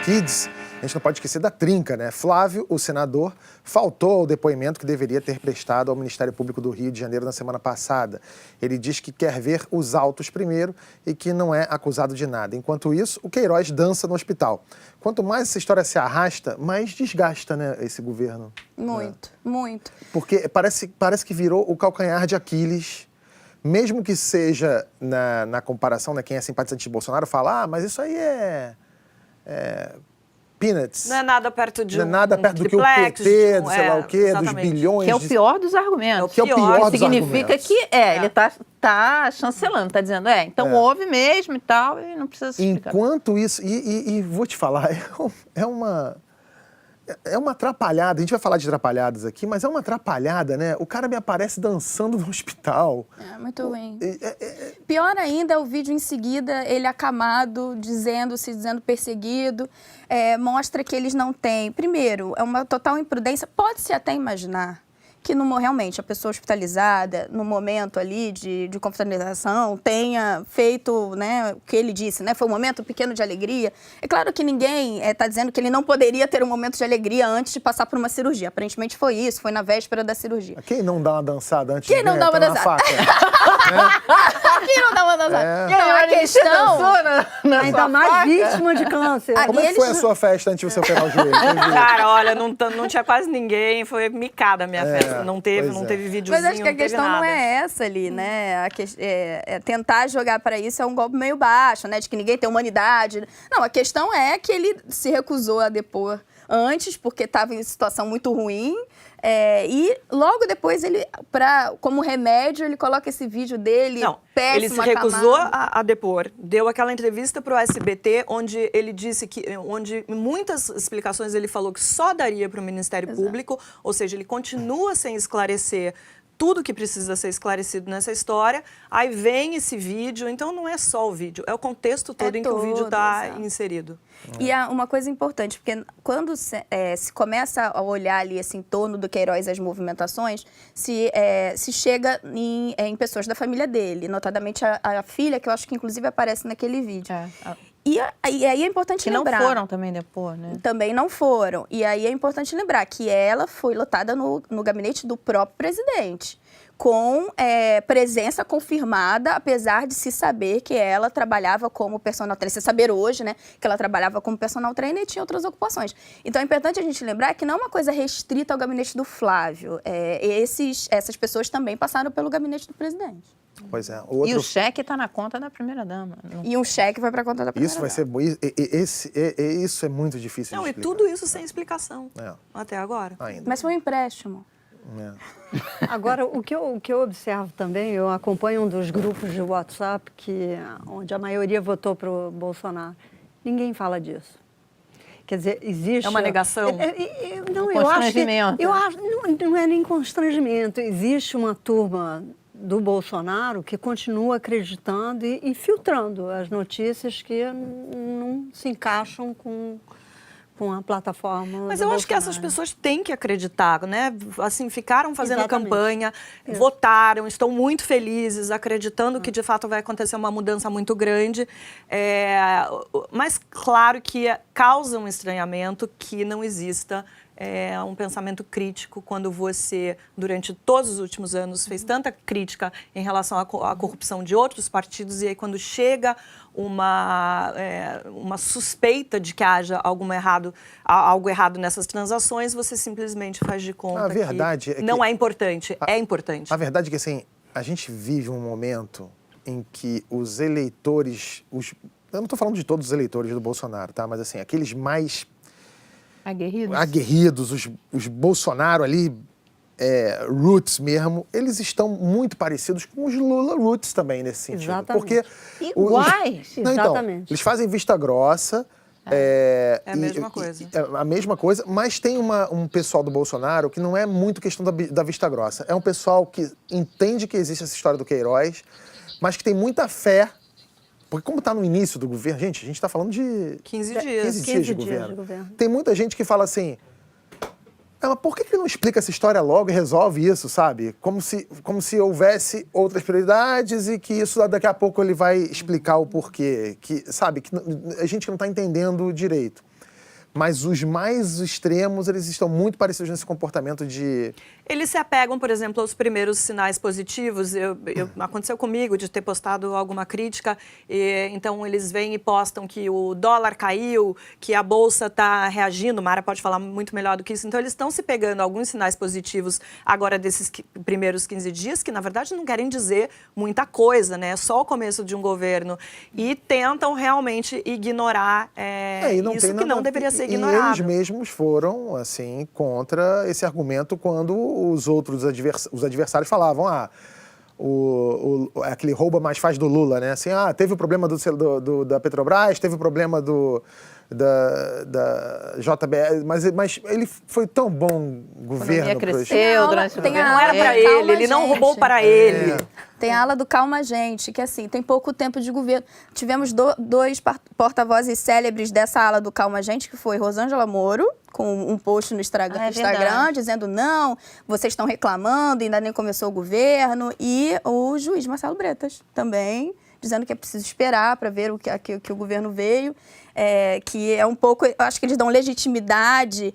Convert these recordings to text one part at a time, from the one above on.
Kids, a gente não pode esquecer da trinca, né? Flávio, o senador, faltou ao depoimento que deveria ter prestado ao Ministério Público do Rio de Janeiro na semana passada. Ele diz que quer ver os autos primeiro e que não é acusado de nada. Enquanto isso, o Queiroz dança no hospital. Quanto mais essa história se arrasta, mais desgasta, né, esse governo. Muito, muito. Porque parece que virou o calcanhar de Aquiles. Mesmo que seja na comparação, né, quem é simpatizante de Bolsonaro fala, mas isso aí é peanuts. Não é nada perto de não é nada perto do que o triplex, PT, do sei lá o quê, dos bilhões. Que é o pior dos argumentos. Que é o pior dos significa argumentos. que ele tá chancelando, tá dizendo, então houve mesmo e tal, e não precisa se explicar. Enquanto isso, e vou te falar, é uma atrapalhada. A gente vai falar de atrapalhadas aqui, mas é uma atrapalhada, né? O cara me aparece dançando no hospital. É muito ruim. Pior ainda é o vídeo em seguida, ele acamado, se dizendo perseguido. Mostra que eles não têm... Primeiro, é uma total imprudência. Pode-se até imaginar que realmente a pessoa hospitalizada, no momento ali de confraternização, tenha feito, né, o que ele disse, né, foi um momento pequeno de alegria. É claro que ninguém está dizendo que ele não poderia ter um momento de alegria antes de passar por uma cirurgia. Aparentemente foi isso, foi na véspera da cirurgia. Quem não dá uma dançada antes Quem não dá uma dançada? Quem não dá uma dançada? Não, a questão... Ainda mais vítima de câncer. Como é que foi a sua festa antes de você operar o joelho? Cara, olha, não tinha quase ninguém, foi micada a minha festa. Não teve videozinho, mas acho que a questão não é essa ali, né? Tentar jogar para isso é um golpe meio baixo, né? De que ninguém tem humanidade. Não, a questão é que ele se recusou a depor antes, porque estava em situação muito ruim. E logo depois, como remédio, ele coloca esse vídeo dele, péssimo, ele se recusou a depor. Deu aquela entrevista para o SBT, onde ele disse onde em muitas explicações ele falou que só daria para o Ministério Público, ou seja, ele continua sem esclarecer tudo que precisa ser esclarecido nessa história. Aí vem esse vídeo, então não é só o vídeo, é o contexto todo em que o vídeo está inserido. E há uma coisa importante, porque quando se começa a olhar ali assim, em torno do Queiroz as movimentações, se chega em pessoas da família dele, notadamente a filha, que eu acho que inclusive aparece naquele vídeo. E aí é importante lembrar... Que não foram também depois, né? Também não foram. E aí é importante lembrar que ela foi lotada no gabinete do próprio presidente, com presença confirmada, apesar de se saber que ela trabalhava como personal trainer. Se saber hoje, né, que ela trabalhava como personal trainer e tinha outras ocupações. Então é importante a gente lembrar que não é uma coisa restrita ao gabinete do Flávio. Essas pessoas também passaram pelo gabinete do presidente. Pois é. E o cheque está na conta da primeira-dama. E um cheque vai para a conta da primeira-dama. Isso é muito difícil de explicar. E tudo isso sem explicação, até agora. Ainda. Mas foi um empréstimo. Agora, o que eu observo também, eu acompanho um dos grupos de WhatsApp onde a maioria votou para o Bolsonaro. Ninguém fala disso. Quer dizer, existe... É uma negação? Não, eu acho que... Não é nem constrangimento. Existe uma turma do Bolsonaro que continua acreditando e filtrando as notícias que não se encaixam com a plataforma. Mas eu acho que essas pessoas têm que acreditar, né? Assim, ficaram fazendo campanha, votaram, estão muito felizes, acreditando que de fato vai acontecer uma mudança muito grande. Mas claro que causa um estranhamento que não exista um pensamento crítico quando você, durante todos os últimos anos, fez tanta crítica em relação à corrupção de outros partidos e aí quando chega uma suspeita de que haja algo errado nessas transações, você simplesmente faz de conta que não é importante. É importante. A verdade é que, assim, a gente vive um momento em que os eleitores... eu não estou falando de todos os eleitores do Bolsonaro, tá? Mas, assim, aqueles mais... aguerridos, os Bolsonaro ali, roots mesmo, eles estão muito parecidos com os Lula roots também nesse sentido. Exatamente. Porque iguais. Exatamente. Então, eles fazem vista grossa. É a mesma coisa. É a mesma coisa, mas tem um pessoal do Bolsonaro que não é muito questão da vista grossa. É um pessoal que entende que existe essa história do Queiroz, mas que tem muita fé. Porque como está no início do governo, a gente está falando de 15 dias. 15 dias de governo. Tem muita gente que fala assim, mas por que ele não explica essa história logo e resolve isso, sabe? Como se houvesse outras prioridades e que isso daqui a pouco ele vai explicar o porquê. Sabe? Que a gente não está entendendo direito. Mas os mais extremos, eles estão muito parecidos nesse comportamento de... Eles se apegam, por exemplo, aos primeiros sinais positivos. Aconteceu comigo de ter postado alguma crítica, então eles vêm e postam que o dólar caiu, que a Bolsa está reagindo, Mara pode falar muito melhor do que isso. Então eles estão se pegando a alguns sinais positivos agora desses primeiros 15 dias, que na verdade não querem dizer muita coisa, né? É só o começo de um governo. E tentam realmente ignorar isso que não deveria ser ignorado. E eles mesmos foram, assim, contra esse argumento quando os outros adversários falavam, aquele rouba mais faz do Lula, né? Assim, teve o problema da Petrobras, teve o problema da JBS, mas ele foi tão bom governo. A cresceu durante o governo. Não era para ele não roubou para ele. Tem a ala do Calma Gente, que assim, tem pouco tempo de governo. Tivemos dois porta-vozes célebres dessa ala do Calma Gente, que foi Rosângela Moro, com um post no Instagram dizendo, não, vocês estão reclamando, ainda nem começou o governo, e o juiz Marcelo Bretas também, dizendo que é preciso esperar para ver o que o governo veio, que é um pouco, eu acho que eles dão legitimidade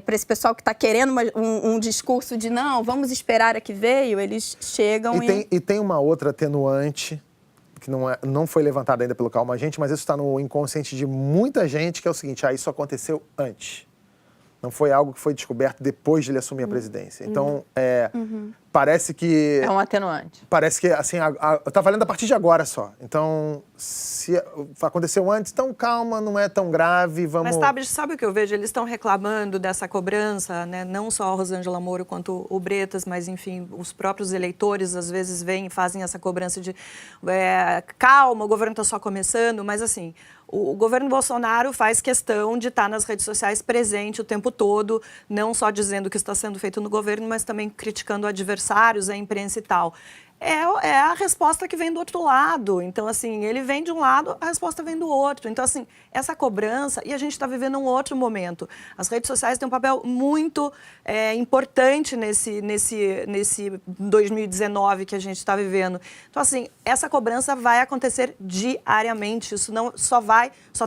para esse pessoal que está querendo um discurso de não, vamos esperar a que veio, eles chegam e tem uma outra atenuante, que não foi levantada ainda pelo Calma Gente, mas isso está no inconsciente de muita gente, que é o seguinte, isso aconteceu antes. Não foi algo que foi descoberto depois de ele assumir a presidência. Então, parece que... É um atenuante. Parece que, assim, tá valendo a partir de agora só. Então, se aconteceu antes, então calma, não é tão grave, vamos... Mas sabe o que eu vejo? Eles estão reclamando dessa cobrança, né? Não só a Rosângela Moro quanto o Bretas, mas, enfim, os próprios eleitores às vezes vêm e fazem essa cobrança de calma, o governo está só começando, mas, assim... O governo Bolsonaro faz questão de estar nas redes sociais presente o tempo todo, não só dizendo o que está sendo feito no governo, mas também criticando adversários, a imprensa e tal. É a resposta que vem do outro lado. Então, assim, ele vem de um lado, a resposta vem do outro. Então, assim, essa cobrança... E a gente está vivendo um outro momento. As redes sociais têm um papel muito importante nesse 2019 que a gente está vivendo. Então, assim, essa cobrança vai acontecer diariamente. Isso não só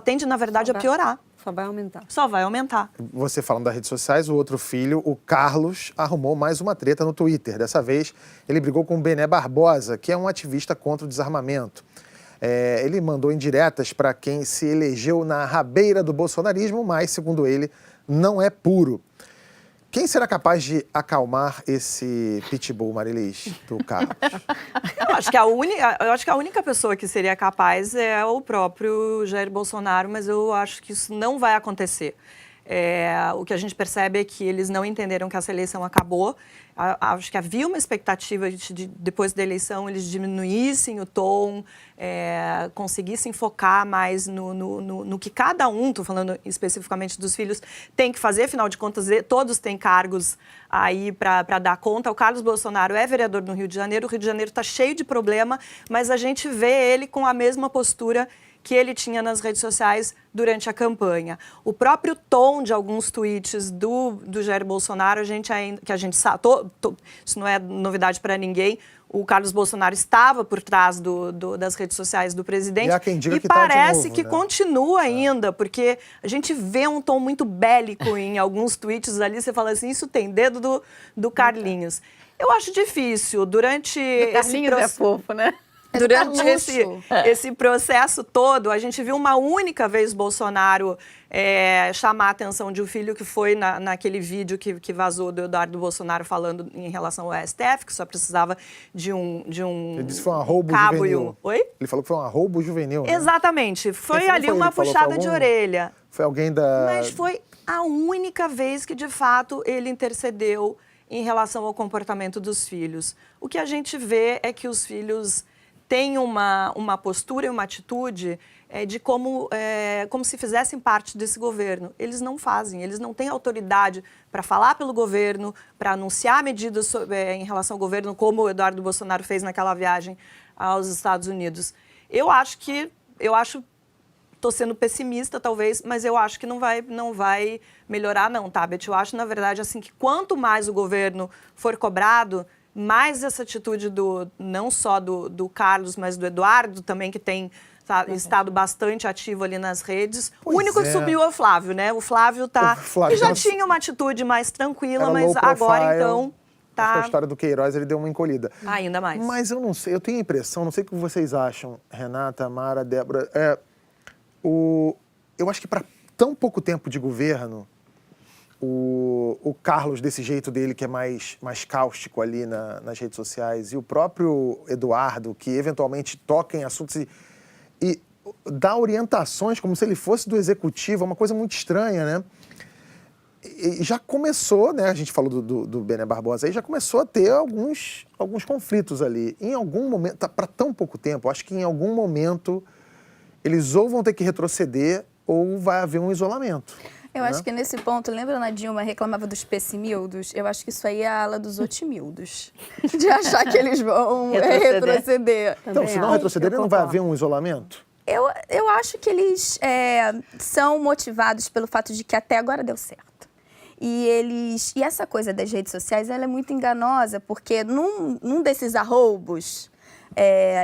tende, na verdade, a piorar. Só vai aumentar. Só vai aumentar. Você falando das redes sociais, o outro filho, o Carlos, arrumou mais uma treta no Twitter. Dessa vez, ele brigou com o Bené Barbosa, que é um ativista contra o desarmamento. Ele mandou indiretas para quem se elegeu na rabeira do bolsonarismo, mas, segundo ele, não é puro. Quem será capaz de acalmar esse pitbull, Marilis, do Carlos? Eu acho que a única pessoa que seria capaz é o próprio Jair Bolsonaro, mas eu acho que isso não vai acontecer. O que a gente percebe é que eles não entenderam que essa eleição acabou. Acho que havia uma expectativa de depois da eleição, eles diminuíssem o tom, conseguissem focar mais no que cada um, estou falando especificamente dos filhos, tem que fazer. Afinal de contas, todos têm cargos aí para dar conta. O Carlos Bolsonaro é vereador no Rio de Janeiro. O Rio de Janeiro está cheio de problema, mas a gente vê ele com a mesma postura que ele tinha nas redes sociais durante a campanha. O próprio tom de alguns tweets do Jair Bolsonaro, isso não é novidade para ninguém, o Carlos Bolsonaro estava por trás das redes sociais do presidente. E há quem diga que parece tá de novo, que né? continua ainda, porque a gente vê um tom muito bélico em alguns tweets ali, você fala assim, isso tem dedo do Carlinhos. Eu acho difícil, durante Carlinhos é fofo, né? Durante esse processo todo, a gente viu uma única vez Bolsonaro chamar a atenção de um filho, que foi naquele vídeo que vazou do Eduardo Bolsonaro falando em relação ao STF, que só precisava de um Ele disse que foi um arroubo cabo juvenil. Oi? Ele falou que foi um arroubo juvenil, né? Exatamente. Foi ali uma puxada de orelha. Foi alguém da... Mas foi a única vez que, de fato, ele intercedeu em relação ao comportamento dos filhos. O que a gente vê é que os filhos têm uma postura e uma atitude de como se fizessem parte desse governo. Eles não fazem, eles não têm autoridade para falar pelo governo, para anunciar medidas em relação ao governo, como o Eduardo Bolsonaro fez naquela viagem aos Estados Unidos. Estou sendo pessimista, talvez, mas eu acho que não vai melhorar, não, tá, Beth? Eu acho, na verdade, assim, que quanto mais o governo for cobrado, mais essa atitude não só do Carlos, mas do Eduardo também, que tem estado bastante ativo ali nas redes. Pois o único que subiu é o Flávio, né? O Flávio que já tinha uma atitude mais tranquila, mas agora então... Acho que a história do Queiroz, ele deu uma encolhida. Ainda mais. Mas eu não sei, eu tenho a impressão, não sei o que vocês acham, Renata, Mara, Débora, eu acho que para tão pouco tempo de governo, o Carlos, desse jeito dele, que é mais cáustico ali nas redes sociais, e o próprio Eduardo, que eventualmente toca em assuntos e dá orientações como se ele fosse do executivo, é uma coisa muito estranha, né? E já começou, né? A gente falou do Bené Barbosa aí, já começou a ter alguns conflitos ali. Em algum momento, para tão pouco tempo, acho que em algum momento eles ou vão ter que retroceder ou vai haver um isolamento. Eu acho que nesse ponto, lembra a Dilma reclamava dos pessimildos? Eu acho que isso aí é a ala dos otimildos. De achar que eles vão retroceder. Então, se não retroceder, não vai haver um isolamento? Eu acho que eles são motivados pelo fato de que até agora deu certo. E essa coisa das redes sociais, ela é muito enganosa, porque num desses arroubos,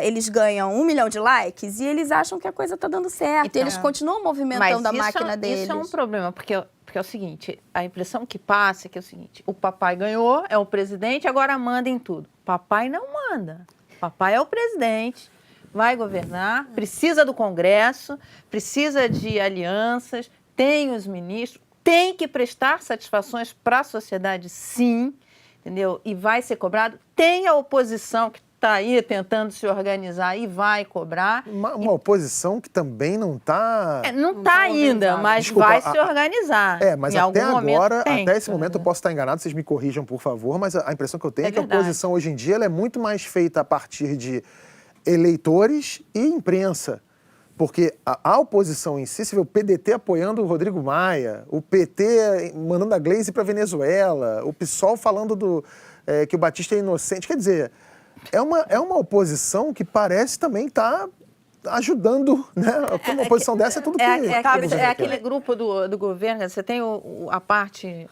eles ganham 1 milhão de likes e eles acham que a coisa está dando certo. Então, e eles continuam movimentando a máquina deles. Isso é um problema, porque é o seguinte, a impressão que passa é que é o seguinte, o papai ganhou, é o presidente, agora manda em tudo. Papai não manda. Papai é o presidente, vai governar, precisa do Congresso, precisa de alianças, tem os ministros, tem que prestar satisfações para a sociedade, sim, entendeu? E vai ser cobrado. Tem a oposição que está aí tentando se organizar e vai cobrar. Uma oposição que também não está... não está ainda, mas desculpa, vai se organizar. Mas em até agora, momento, até esse momento eu posso estar enganado, vocês me corrijam, por favor, mas a impressão que eu tenho é que a oposição hoje em dia ela é muito mais feita a partir de eleitores e imprensa. Porque a oposição em si, você vê o PDT apoiando o Rodrigo Maia, o PT mandando a Gleisi para a Venezuela, o PSOL falando que o Batista é inocente. Quer dizer, é uma oposição que parece também estar ajudando, né? Uma oposição dessa é tudo que... É aquele grupo do governo, você tem o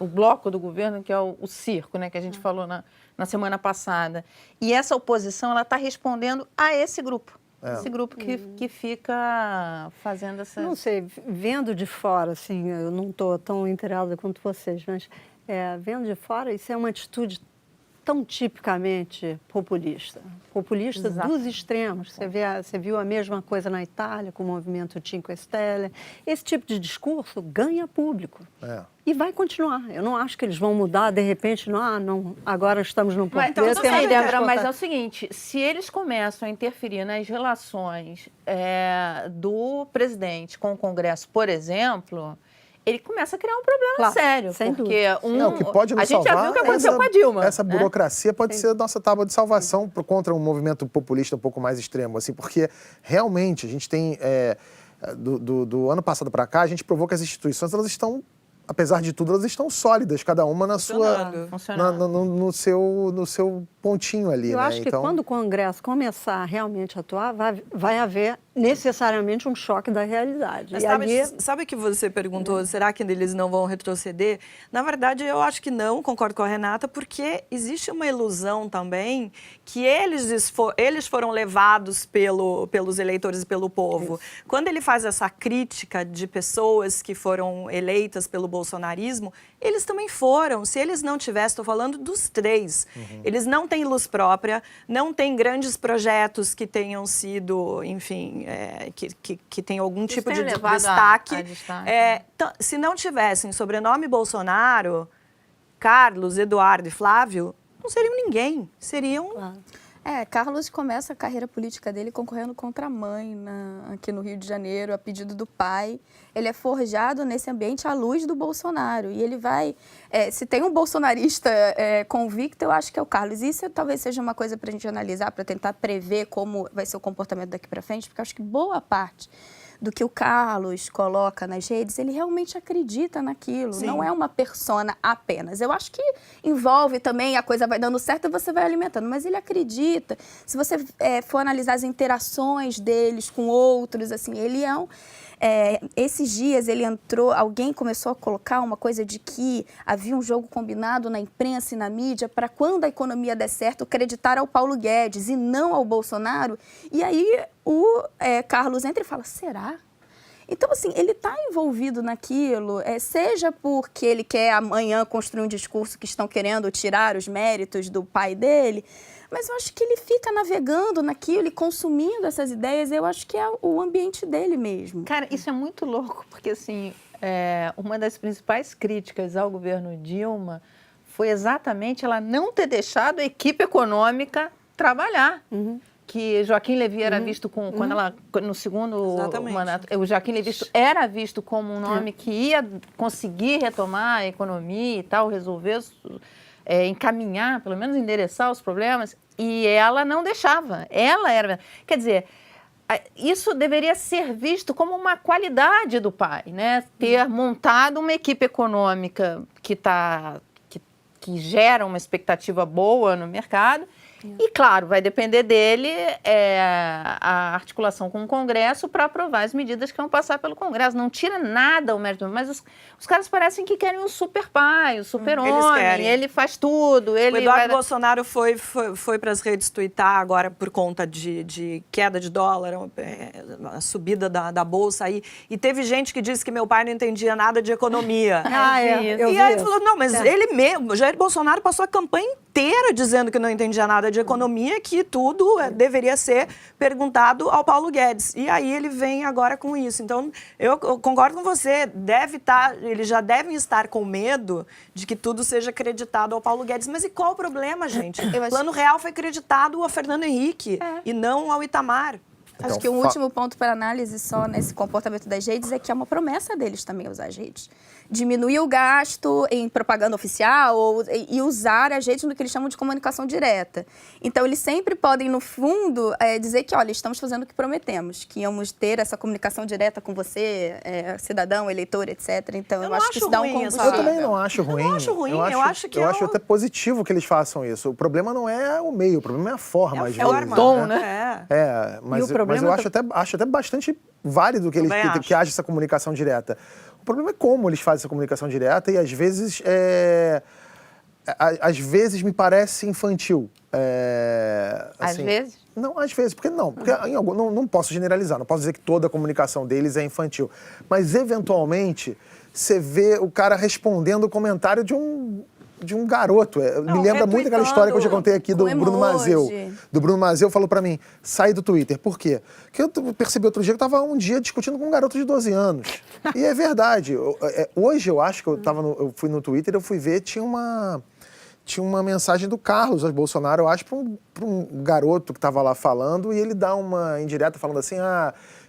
bloco do governo, que é o circo, né? Que a gente falou na semana passada. E essa oposição, ela está respondendo a esse grupo. Esse grupo que fica fazendo essa... Não sei, vendo de fora, assim, eu não estou tão inteirada quanto vocês, mas vendo de fora, isso é uma atitude tão tipicamente populista. Populista dos extremos. Você viu a mesma coisa na Itália, com o movimento Cinque Stelle. Esse tipo de discurso ganha público. E vai continuar. Eu não acho que eles vão mudar, de repente, não, agora estamos num ponto... Mas é o seguinte, se eles começam a interferir nas relações do presidente com o Congresso, por exemplo... ele começa a criar um problema sério. Porque o que pode nos a gente já viu o que aconteceu com a Dilma. Essa burocracia pode ser a nossa tábua de salvação contra um movimento populista um pouco mais extremo, assim, porque realmente a gente tem, do ano passado para cá, a gente provou que as instituições, elas estão, apesar de tudo, elas estão sólidas, cada uma na sua, no seu pontinho ali. Eu acho que quando o Congresso começar realmente a atuar, vai haver necessariamente um choque da realidade. Mas sabe que você perguntou, será que eles não vão retroceder? Na verdade, eu acho que não, concordo com a Renata, porque existe uma ilusão também que eles foram levados pelos eleitores e pelo povo. Isso. Quando ele faz essa crítica de pessoas que foram eleitas pelo bolsonarismo, eles também foram. Se eles não tivessem, estou falando dos três, eles não têm luz própria, não têm grandes projetos que tenham sido, enfim, que tenham algum tipo de destaque. Se não tivessem sobrenome Bolsonaro, Carlos, Eduardo e Flávio, não seriam ninguém, seriam... Carlos começa a carreira política dele concorrendo contra a mãe aqui no Rio de Janeiro, a pedido do pai. Ele é forjado nesse ambiente à luz do Bolsonaro. E ele vai... se tem um bolsonarista convicto, eu acho que é o Carlos. Isso talvez seja uma coisa para a gente analisar, para tentar prever como vai ser o comportamento daqui para frente, porque eu acho que boa parte do que o Carlos coloca nas redes, ele realmente acredita naquilo. Sim. Não é uma persona apenas. Eu acho que envolve também, a coisa vai dando certo e você vai alimentando, mas ele acredita. Se você for analisar as interações deles com outros, assim, ele Esses dias ele entrou, alguém começou a colocar uma coisa de que havia um jogo combinado na imprensa e na mídia para quando a economia der certo, acreditar ao Paulo Guedes e não ao Bolsonaro. E aí o Carlos entra e fala, será? Então, assim, ele está envolvido naquilo, seja porque ele quer amanhã construir um discurso que estão querendo tirar os méritos do pai dele, mas eu acho que ele fica navegando naquilo e consumindo essas ideias, eu acho que é o ambiente dele mesmo. Cara, isso é muito louco, porque, assim, uma das principais críticas ao governo Dilma foi exatamente ela não ter deixado a equipe econômica trabalhar. Que Joaquim Levy era visto quando ela, no segundo mandato, o Joaquim Levy era visto como um nome que ia conseguir retomar a economia e tal, resolver, encaminhar, pelo menos endereçar os problemas, e ela não deixava. Ela era... Quer dizer, isso deveria ser visto como uma qualidade do pai, né? Ter montado uma equipe econômica que gera uma expectativa boa no mercado. E, claro, vai depender dele a articulação com o Congresso para aprovar as medidas que vão passar pelo Congresso. Não tira nada o mérito, mas os caras parecem que querem um super pai, um super homem, ele faz tudo. O Eduardo Bolsonaro foi para as redes tuitar agora por conta de queda de dólar, a subida da Bolsa aí, e teve gente que disse que meu pai não entendia nada de economia. E aí ele falou, não, mas ele mesmo, Jair Bolsonaro passou a campanha inteira dizendo que não entendia nada de economia, que tudo deveria ser perguntado ao Paulo Guedes. E aí ele vem agora com isso. Então, eu concordo com você, eles já devem estar com medo de que tudo seja acreditado ao Paulo Guedes. Mas e qual o problema, gente? O Plano Real foi acreditado a Fernando Henrique e não ao Itamar. Então, acho que o último ponto para análise só nesse comportamento das redes é que é uma promessa deles também usar as redes. Diminuir o gasto em propaganda oficial e usar as redes no que eles chamam de comunicação direta. Então, eles sempre podem, no fundo, dizer que, olha, estamos fazendo o que prometemos, que íamos ter essa comunicação direta com você, cidadão, eleitor, etc. Então, eu acho que isso dá um combustível. Eu também não acho ruim. Eu não acho ruim, eu acho que eu acho até positivo que eles façam isso. O problema não é o meio, o problema é a forma, às vezes. É o tom, né? Mas eu acho até bastante válido que que haja essa comunicação direta. O problema é como eles fazem essa comunicação direta e, às vezes me parece infantil. Às vezes? Não, às vezes. Porque não posso generalizar, não posso dizer que toda a comunicação deles é infantil. Mas, eventualmente, você vê o cara respondendo o comentário de um garoto. Me lembra muito aquela história que eu já contei aqui do Bruno Mazeu. Do Bruno Mazeu falou pra mim, sai do Twitter. Por quê? Porque eu percebi outro dia que eu tava um dia discutindo com um garoto de 12 anos. E é verdade. Hoje eu acho que eu fui no Twitter e eu fui ver, tinha uma mensagem do Carlos Bolsonaro, eu acho, pra um garoto que tava lá falando, e ele dá uma indireta falando assim,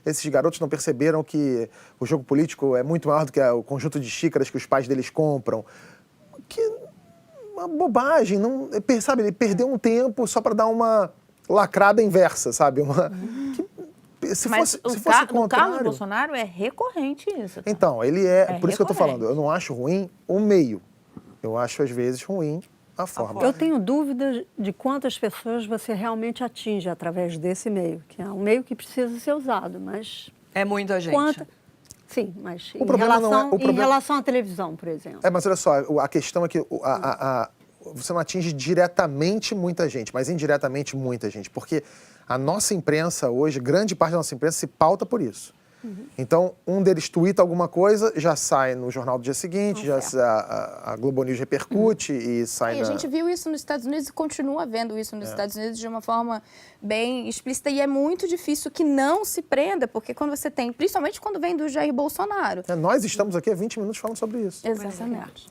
esses garotos não perceberam que o jogo político é muito maior do que o conjunto de xícaras que os pais deles compram. Que uma bobagem, sabe? Ele perdeu um tempo só para dar uma lacrada inversa, sabe? Se fosse o contrário... O Carlos Bolsonaro é recorrente isso. Tá? Então, por isso que eu tô falando, eu não acho ruim o meio. Eu acho, às vezes, ruim a forma. Eu tenho dúvidas de quantas pessoas você realmente atinge através desse meio, que é um meio que precisa ser usado, mas... É muita gente. Sim, mas em relação à televisão, por exemplo. Mas olha só, a questão é que você não atinge diretamente muita gente, mas indiretamente muita gente, porque a nossa imprensa hoje, grande parte da nossa imprensa se pauta por isso. Então, um deles tuita alguma coisa, já sai no jornal do dia seguinte, a Globo News repercute e sai A gente viu isso nos Estados Unidos e continua vendo isso nos Estados Unidos de uma forma bem explícita. E é muito difícil que não se prenda, porque quando você tem, principalmente quando vem do Jair Bolsonaro. Nós estamos aqui há 20 minutos falando sobre isso. Exatamente.